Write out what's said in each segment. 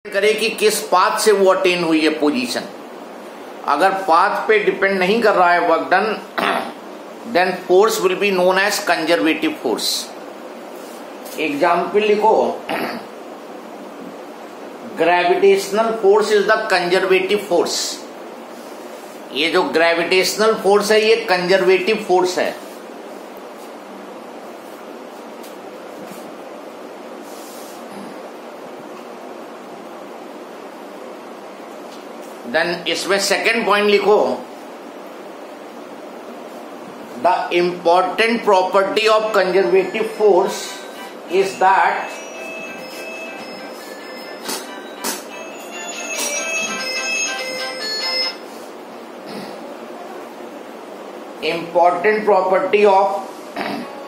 करे कि किस पाथ से वो अटेन हुई है पोजीशन। अगर पाथ पे डिपेंड नहीं कर रहा है work done, then force will be known as conservative force. Example लिखो, gravitational force is the conservative force. ये जो ग्रेविटेशनल फोर्स है ये कंजर्वेटिव फोर्स है। देन इसमें सेकेंड पॉइंट लिखो, the important property of conservative force is that important property of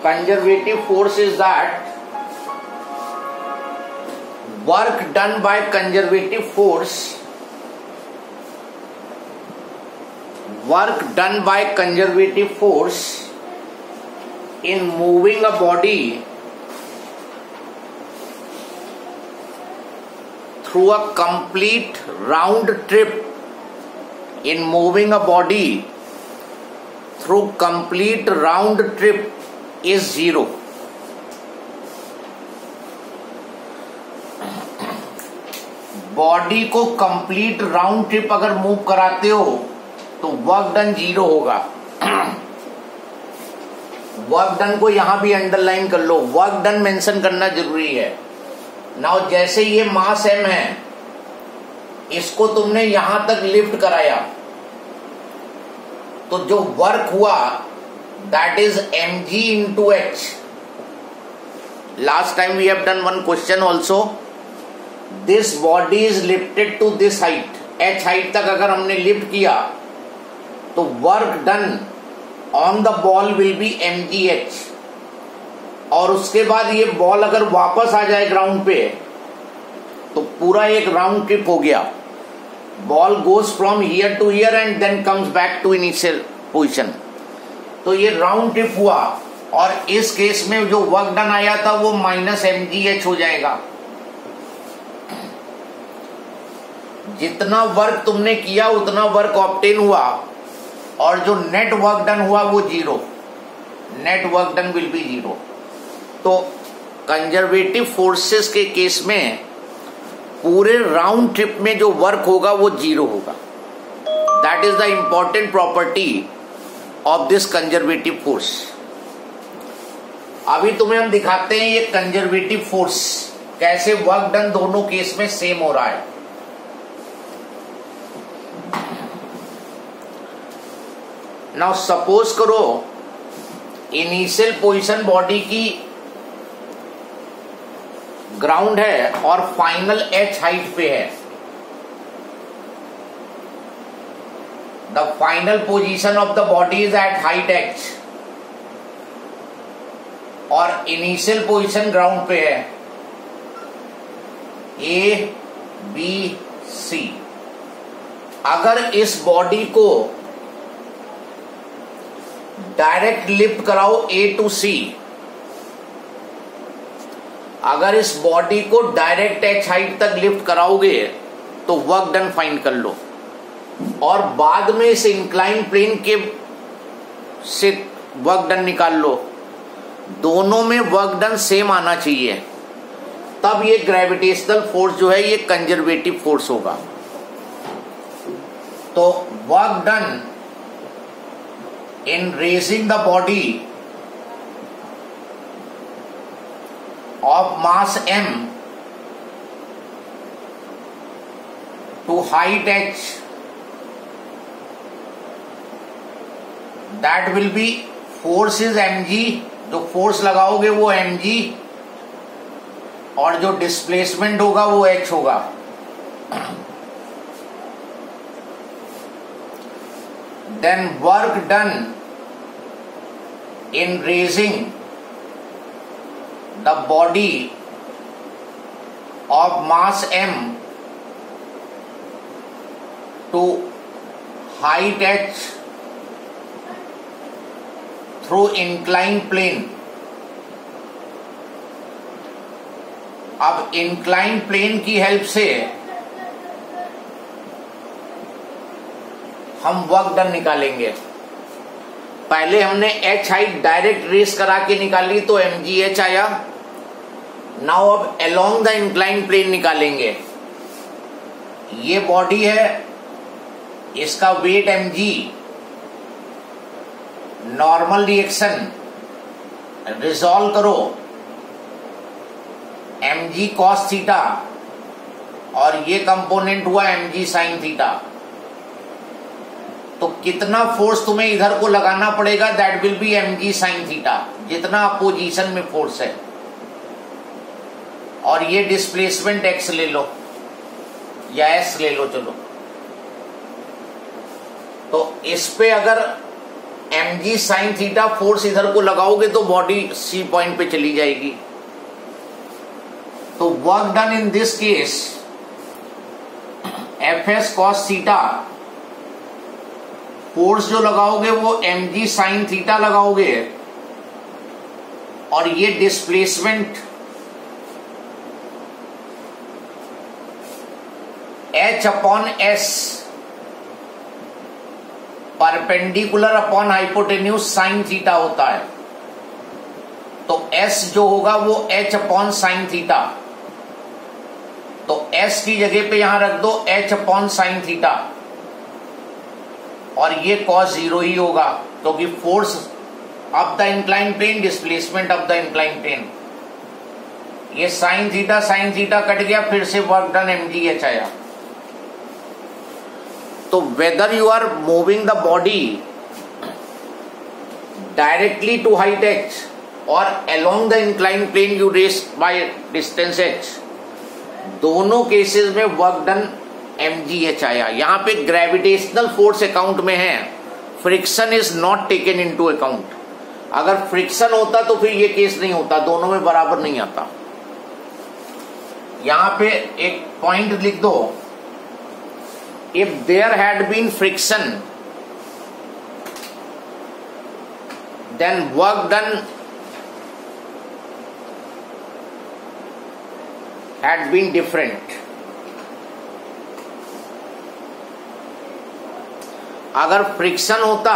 conservative force is that work done by conservative force in moving a body through a complete round trip is zero। Body को complete round trip अगर move कराते हो तो work done zero होगा। Work done को यहां भी underline कर लो, वर्क डन मेंशन करना जरूरी है। नाउ जैसे ये मास m है, इसको तुमने यहां तक लिफ्ट कराया तो जो वर्क हुआ that is mg into h। Last time we have done one question also, this body is lifted to this height, h height तक अगर हमने लिफ्ट किया तो work done on the ball will be mgh। और उसके बाद ये ball अगर वापस आ जाए ग्राउंड पे तो पूरा एक राउंड ट्रिप हो गया। Ball goes from here to here and then comes back to initial position. तो ये राउंड ट्रिप हुआ और इस केस में जो वर्क डन आया था वो माइनस mgh हो जाएगा। जितना वर्क तुमने किया उतना वर्क ऑब्टेन हुआ और जो नेट वर्क डन हुआ वो zero, net work done will be zero. तो कंजर्वेटिव फोर्सेस के केस में पूरे राउंड ट्रिप में जो वर्क होगा वो जीरो होगा। That is the important property of this conservative force. अभी तुम्हें हम दिखाते हैं ये कंजर्वेटिव फोर्स कैसे वर्क डन दोनों केस में सेम हो रहा है। नाउ सपोज करो इनिशियल पोजीशन बॉडी की ग्राउंड है और फाइनल h हाइट पे है। The final position of the body is at height h और इनिशियल पोजीशन ग्राउंड पे है a b c। अगर इस बॉडी को डायरेक्ट लिफ्ट कराओ a टू c, अगर इस बॉडी को डायरेक्ट h हाइट तक लिफ्ट कराओगे तो वर्क डन फाइंड कर लो और बाद में इस इंक्लाइन प्लेन के से वर्क डन निकाल लो। दोनों में वर्क डन सेम आना चाहिए, तब ये ग्रेविटेशनल फोर्स जो है ये कंजर्वेटिव फोर्स होगा। तो work done in raising the body of mass m to height h, that will be force is mg। जो फोर्स लगाओगे वो mg और जो डिस्प्लेसमेंट होगा वो h होगा। then work done in raising the body of mass m to height h through inclined plane। अब inclined plane की हेल्प से हम वर्क डन निकालेंगे। पहले हमने एच हाइट डायरेक्ट रेस करा के निकाली तो mgh आया। नाउ अब अलोंग द इंक्लाइन प्लेन निकालेंगे। ये बॉडी है, इसका weight mg, normal reaction resolve करो, mg cos थीटा और ये कंपोनेंट हुआ mg sin थीटा। तो कितना फोर्स तुम्हें इधर को लगाना पड़ेगा, that will be mg sin theta, जितना अपोजिशन में फोर्स है। और ये डिस्प्लेसमेंट x ले लो या s ले लो, चलो। तो इस पे अगर mg sin थीटा फोर्स इधर को लगाओगे तो बॉडी C पॉइंट पे चली जाएगी। तो work done in this case fs cos theta, force जो लगाओगे वो mg sin थीटा लगाओगे, और ये displacement h upon s perpendicular upon hypotenuse sin theta होता है। तो s जो होगा वो h अपॉन sin थीटा, तो s की जगह पे यहां रख दो h अपॉन sin थीटा, और ये cos 0 ही होगा क्योंकि force up the incline plane, displacement up the incline plane. ये sin थीटा कट गया, फिर से वर्क डन mgh आया। तो whether you are moving the body directly to height h और along the incline plane you raise by distance h, दोनों cases में वर्क डन mgh आया। यहां पे ग्रेविटेशनल फोर्स अकाउंट में है, friction is not taken into account. अगर friction होता तो फिर ये केस नहीं होता, दोनों में बराबर नहीं आता। यहां पे एक पॉइंट लिख दो, if there had been friction then work done had been different। अगर फ्रिक्शन होता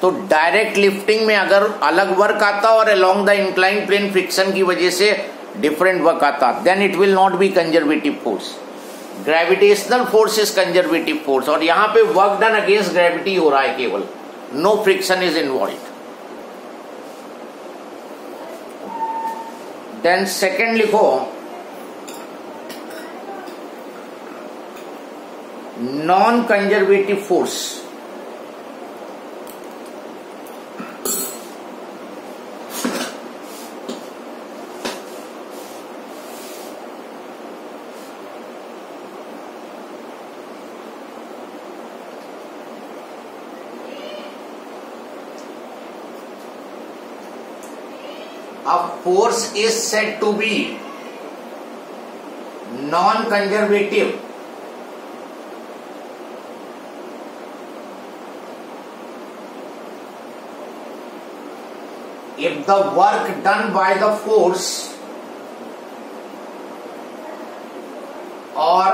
तो डायरेक्ट लिफ्टिंग में अगर अलग वर्क आता और along the incline plane friction की वजह से डिफरेंट वर्क आता, then it will not be conservative force. Gravitational force is conservative force, और यहां पे वर्क डन अगेंस्ट ग्रेविटी हो रहा है केवल, no friction is involve. Then second लिखो, non conservative force. A force is said to be non-conservative if the work done by the force or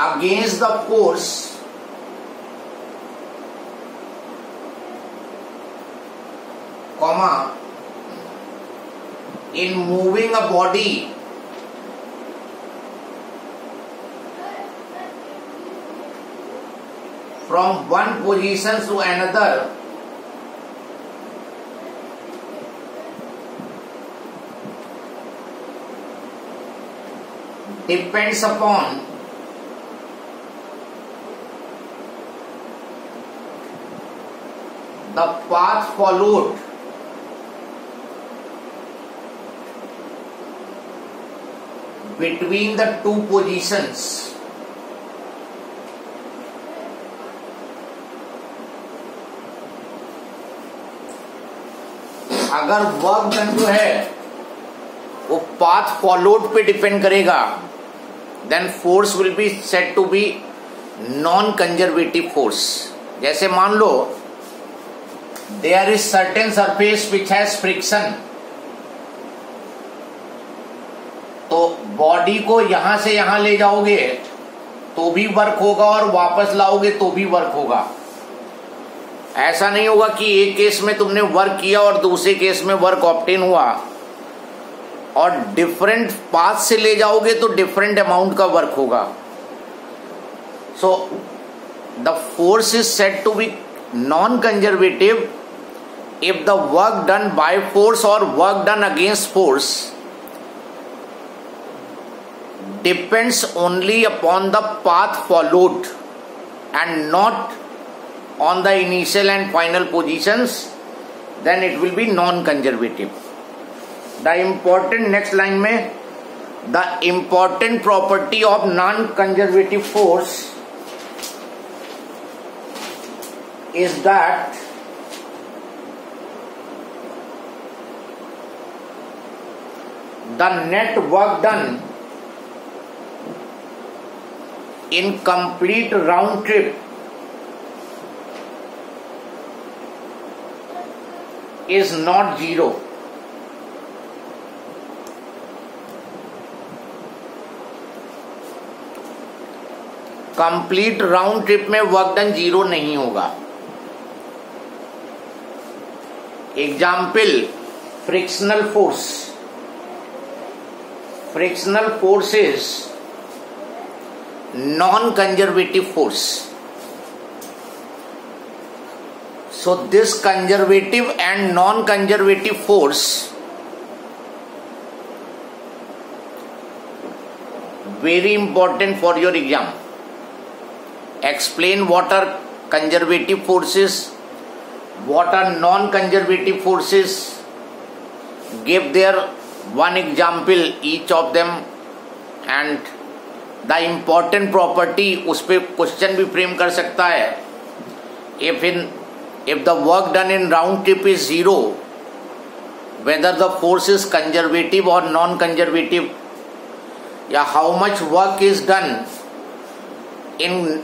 against the force comma in moving a body from one position to another depends upon the path followed between the two positions अगर work done जो है वो path followed पे depend करेगा, then force will be said to be non conservative force. जैसे मान लो there is certain surface which has friction, तो बॉडी को यहां से यहां ले जाओगे तो भी वर्क होगा और वापस लाओगे तो भी वर्क होगा। ऐसा नहीं होगा कि एक केस में तुमने वर्क किया और दूसरे केस में वर्क ऑब्टेन हुआ, और डिफरेंट पाथ से ले जाओगे तो डिफरेंट अमाउंट का वर्क होगा। So the force is said to be non conservative if the work done by force or work done against force depends only upon the path followed and not on the initial and final positions, then it will be non-conservative. The important next line में, the important property of non-conservative force is that the net work done in complete round trip is not zero. Complete round trip में work done zero नहीं होगा। Example, frictional force. Frictional force is non-conservative force. So this conservative and non-conservative force very important for your exam. Explain what are conservative forces, what are non-conservative forces, give their one example each of them and the important property, उस पे question भी frame कर सकता है। if the work done in round trip is zero, whether the force is conservative or non-conservative, या how much work is done in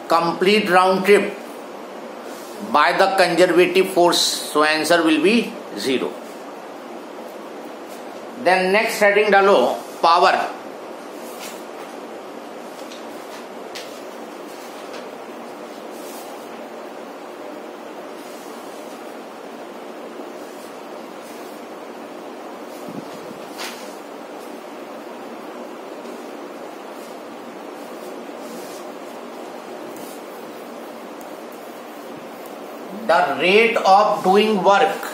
complete round trip by the conservative force, so answer will be zero. Then next heading डालो, power. The rate of doing work,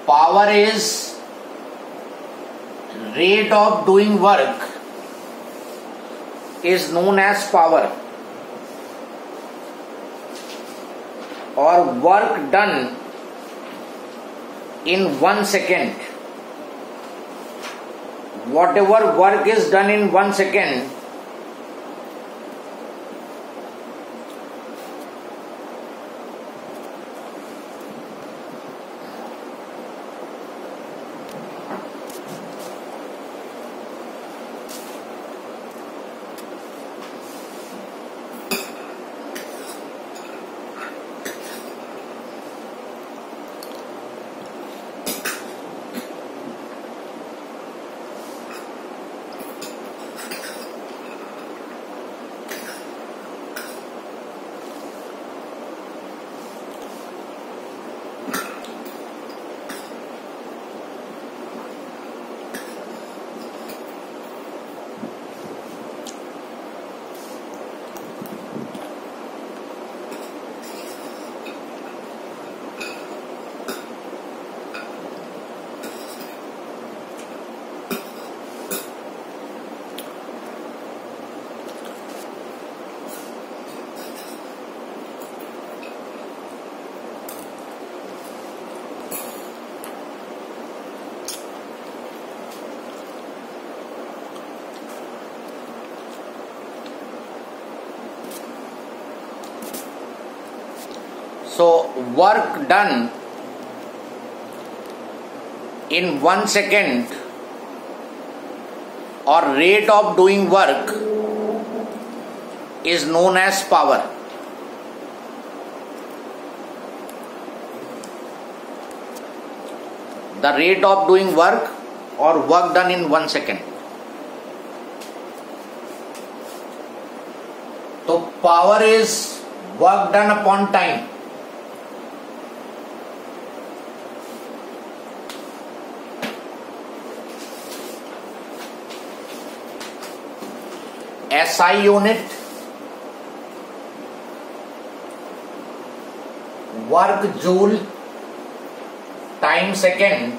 power is rate of doing work is known as power, or work done in 1 second. Whatever work is done in 1 second, so work done in 1 second or rate of doing work is known as power. The rate of doing work or work done in 1 second. power is work done upon time. SI unit, work joule, time second,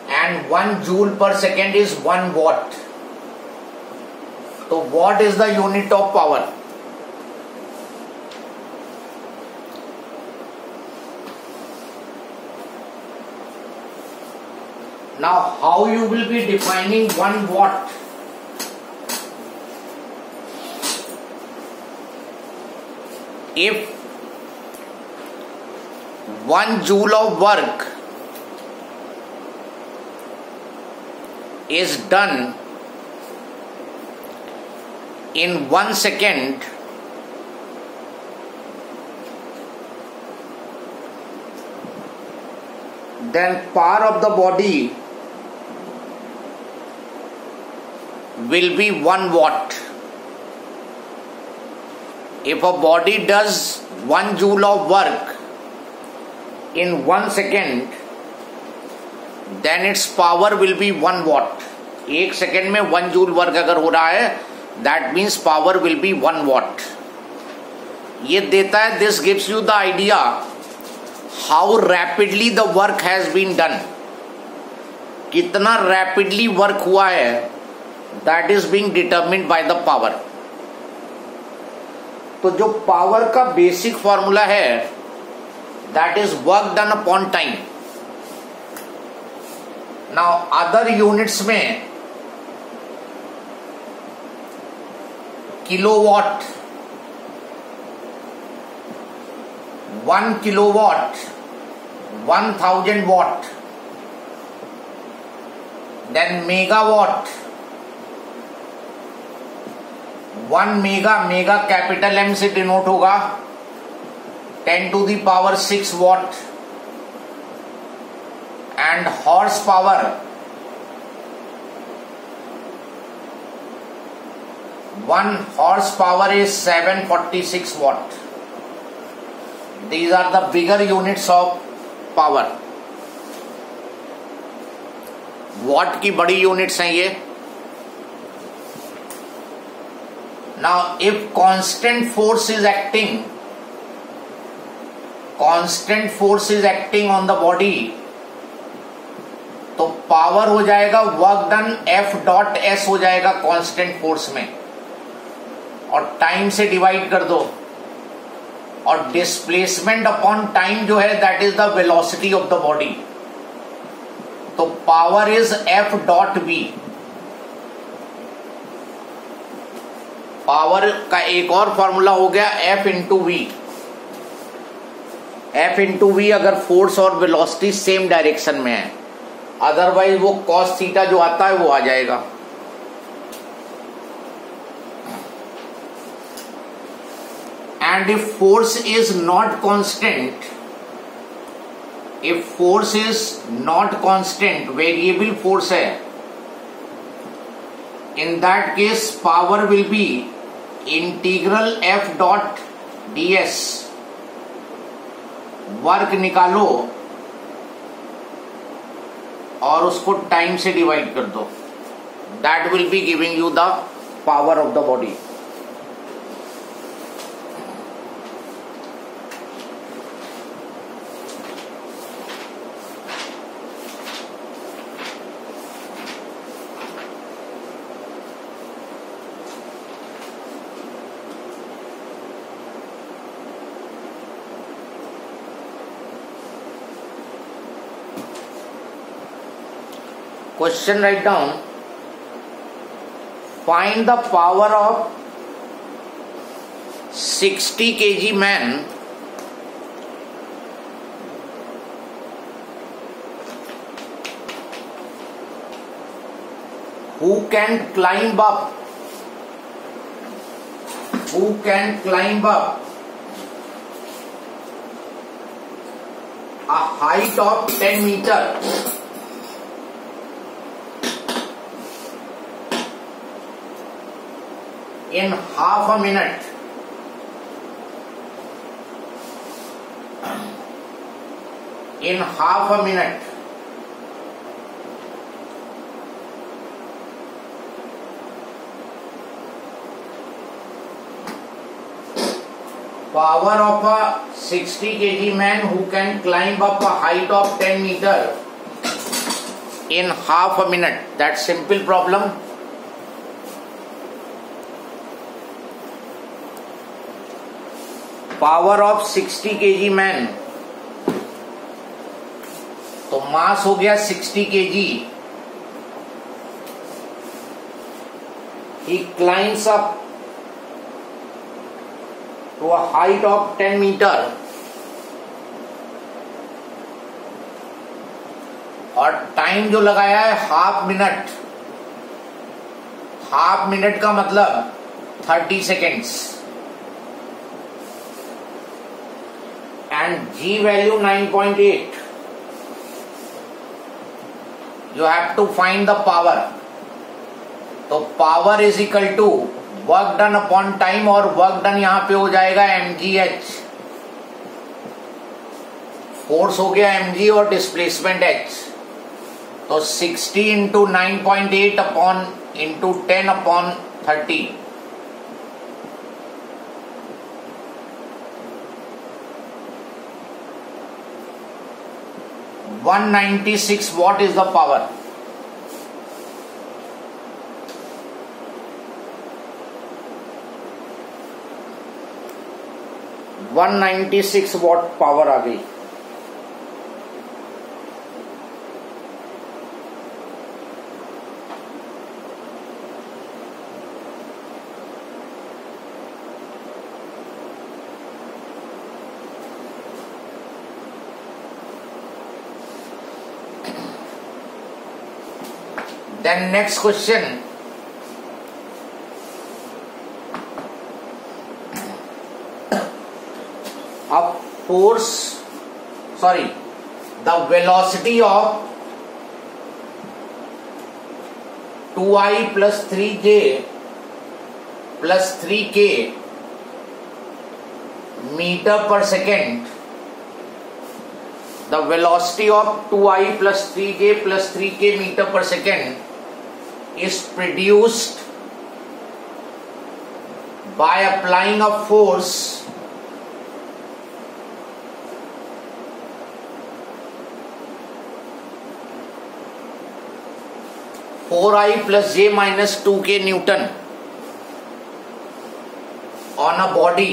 and 1 joule per second is 1 watt. So watt is the unit of power. Now how you will be defining 1 watt? If 1 joule of work is done in 1 second, then power of the body will be 1 watt. If a body does 1 joule of work in 1 second, then its power will be 1 watt. 1 second में 1 joule work अगर हो रहा है, that means power will be 1 watt. ये देता है, this gives you the idea how rapidly the work has been done. कितना rapidly work हुआ है, that is being determined by the power. तो जो पावर का बेसिक फॉर्मूला है, that is work done upon time. Now other units में kilowatt, 1 kilowatt 1000 watt, then megawatt, 1 mega capital M से denote होगा 10 to the power 6 watt, and horse power 1 horsepower is 746 watt. These are the bigger units of power. watt की बड़ी units हैं ये. Now if constant force is acting on the body, तो power हो जाएगा work done F.S हो जाएगा constant force में, और टाइम से डिवाइड कर दो, और डिस्प्लेसमेंट अपॉन टाइम जो है that is the velocity of the body. तो पावर इज F.V. पावर का एक और फॉर्मूला हो गया F into V. F into V अगर फोर्स और वेलोसिटी सेम डायरेक्शन में है, अदरवाइज वो cos थीटा जो आता है वो आ जाएगा. And if force is not constant, variable force है, in that case power will be integral F.ds. Work निकालो और उसको टाइम से डिवाइड कर दो, that will be giving you the power of the body. Question, write down, find the power of 60 kg man who can climb up a height of 10 meters in half a minute, power of a 60 kg man who can climb up a height of 10 meter in half a minute. That simple problem. Power of 60 kg man, तो मास हो गया 60 kg. He climbs up to a height of 10 meter, और time जो लगाया है half minute का मतलब 30 seconds, and G value 9.8. You have to find the power. तो power is equal to work done upon time, और वर्क डन यहां पे हो जाएगा mgh. फोर्स हो गया mg और डिस्प्लेसमेंट h. तो 60 into 9.8 upon into 10 upon 30. 196 watt is the power. One 96 watt power आ गई. Then next question. The velocity of 2i plus 3j plus 3k meter per second. The velocity of 2i plus 3j plus 3k meter per second is produced by applying a force (4i plus j minus 2k Newton) on a body